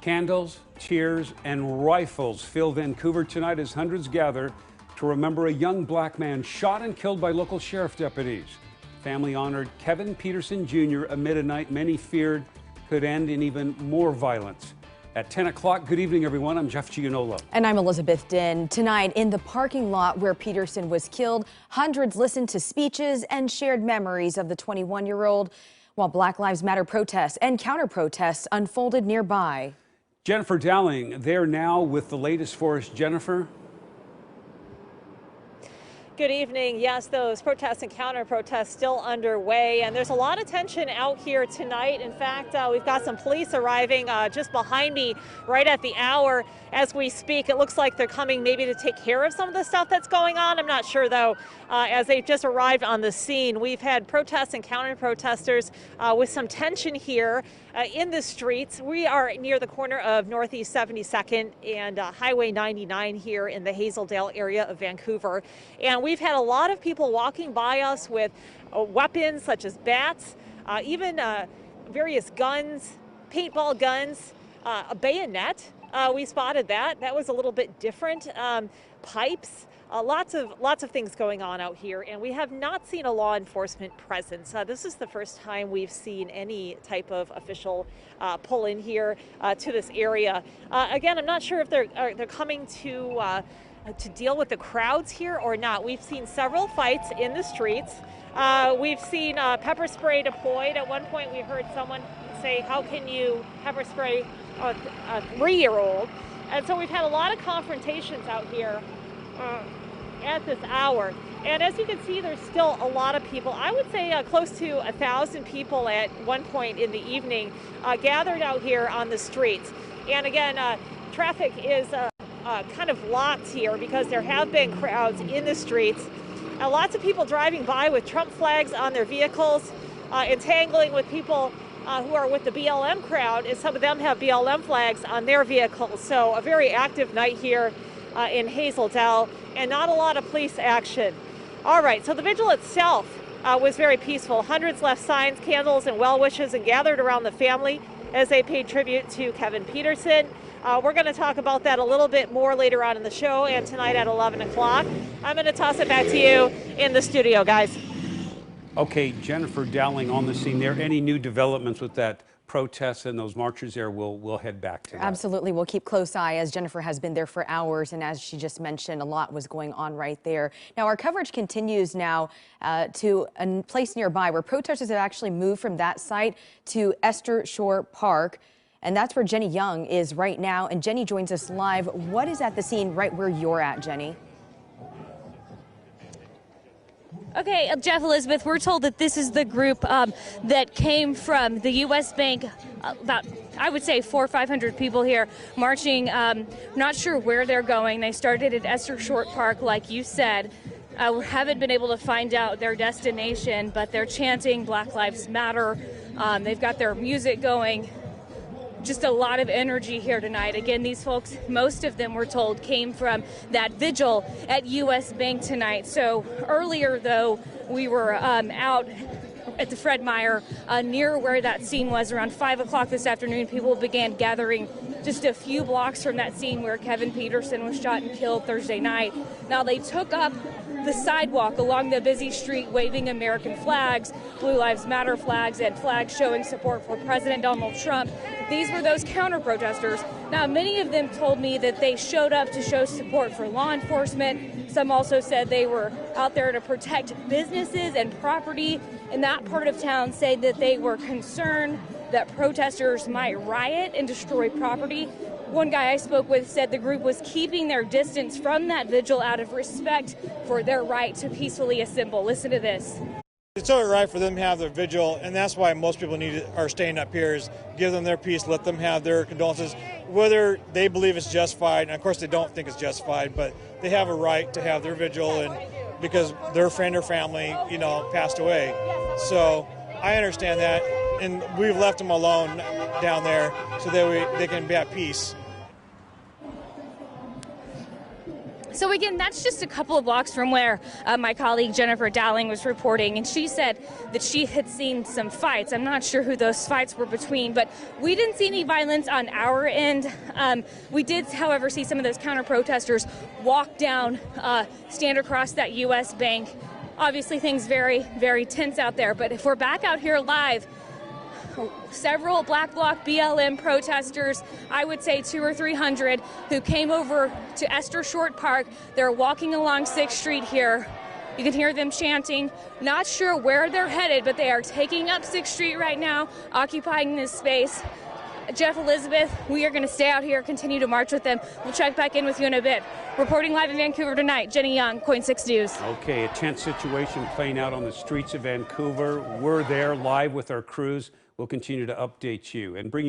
Candles, cheers, and rifles fill Vancouver tonight as hundreds gather to remember a young black man shot and killed by local sheriff deputies. Family honored Kevin Peterson Jr. amid a night many feared could end in even more violence. At 10 o'clock, good evening, everyone. I'm Jeff Gianola. And I'm Elizabeth Din. Tonight, in the parking lot where Peterson was killed, hundreds listened to speeches and shared memories of the 21-year-old, while Black Lives Matter protests and counter-protests unfolded nearby. Jennifer Dowling there now with the latest for us. Jennifer. Good evening. Yes, those protests and counter-protests still underway, and there's a lot of tension out here tonight. In fact, we've got some police arriving just behind me right at the hour as we speak. It looks like they're coming maybe to take care of some of the stuff that's going on. I'm not sure, though, as they've just arrived on the scene. We've had protests and counter-protesters with some tension here in the streets. We are near the corner of Northeast 72nd and Highway 99 here in the Hazel Dell area of Vancouver. And we've had a lot of people walking by us with weapons such as bats, even various guns, paintball guns, a bayonet. We spotted that. That was a little bit different. Pipes. Lots of things going on out here, and we have not seen a law enforcement presence. This is the first time we've seen any type of official pull in here to this area. Again, I'm not sure if they're coming to deal with the crowds here or not. We've seen several fights in the streets. We've seen pepper spray deployed. At one point, we heard someone say, "How can you pepper spray a 3-year-old?" And so we've had a lot of confrontations out here at this hour. And as you can see, there's still a lot of people. I would say close to 1,000 people at one point in the evening gathered out here on the streets. And again, traffic is kind of locked here because there have been crowds in the streets. Lots of people driving by with Trump flags on their vehicles, entangling with people who are with the BLM crowd, and some of them have BLM flags on their vehicles. So a very active night here in Hazel Dell, and not a lot of police action. All right, so the vigil itself was very peaceful. Hundreds left signs, candles, and well wishes and gathered around the family as they paid tribute to Kevin Peterson. We're going to talk about that a little bit more later on in the show and tonight at 11 o'clock. I'm going to toss it back to you in the studio, guys. Okay, Jennifer Dowling on the scene there. Any new developments with that protests and those marches there, we'll head back to that. Absolutely. We'll keep close eye as Jennifer has been there for hours, and as she just mentioned, a lot was going on right there. Now, our coverage continues now to a place nearby where protesters have actually moved from that site to Esther Shore Park, and that's where Jenny Young is right now. And Jenny joins us live. What is at the scene right where you're at, Jenny? Okay, Jeff, Elizabeth, we're told that this is the group that came from the U.S. Bank, about, I would say, 400 or 500 people here marching. Not sure where they're going. They started at Esther Short Park, like you said. We haven't been able to find out their destination, but they're chanting Black Lives Matter. They've got their music going. Just a lot of energy here tonight. Again, these folks, most of them, we're told, came from that vigil at U.S. Bank tonight. So earlier, though, we were out at the Fred Meyer near where that scene was around 5 o'clock this afternoon. People began gathering just a few blocks from that scene where Kevin Peterson was shot and killed Thursday night. Now they took up the sidewalk along the busy street waving American flags, Blue Lives Matter flags, and flags showing support for President Donald Trump. These were those counter-protesters. Now, many of them told me that they showed up to show support for law enforcement. Some also said they were out there to protect businesses and property in that part of town, saying that they were concerned that protesters might riot and destroy property. One guy I spoke with said the group was keeping their distance from that vigil out of respect for their right to peacefully assemble. Listen to this. It's all right for them to have their vigil, and that's why most people are staying up here, is give them their peace, let them have their condolences, whether they believe it's justified. And of course, they don't think it's justified, but they have a right to have their vigil, and because their friend or family, passed away. So I understand that, and we've left them alone down there so that they can be at peace. So again, that's just a couple of blocks from where my colleague Jennifer Dowling was reporting, and she said that she had seen some fights. I'm not sure who those fights were between, but we didn't see any violence on our end. We did, however, see some of those counter-protesters walk down, stand across that U.S. bank. Obviously, things very, very tense out there, but if we're back out here live, several Black Bloc BLM protesters, I would say 200 or 300, who came over to Esther Short Park. They're walking along 6th Street here. You can hear them chanting. Not sure where they're headed, but they are taking up 6th Street right now, occupying this space. Jeff, Elizabeth, we are going to stay out here, continue to march with them. We'll check back in with you in a bit. Reporting live in Vancouver tonight, Jenny Young, KOIN 6 News. Okay, a tense situation playing out on the streets of Vancouver. We're there live with our crews. We'll continue to update you and bring you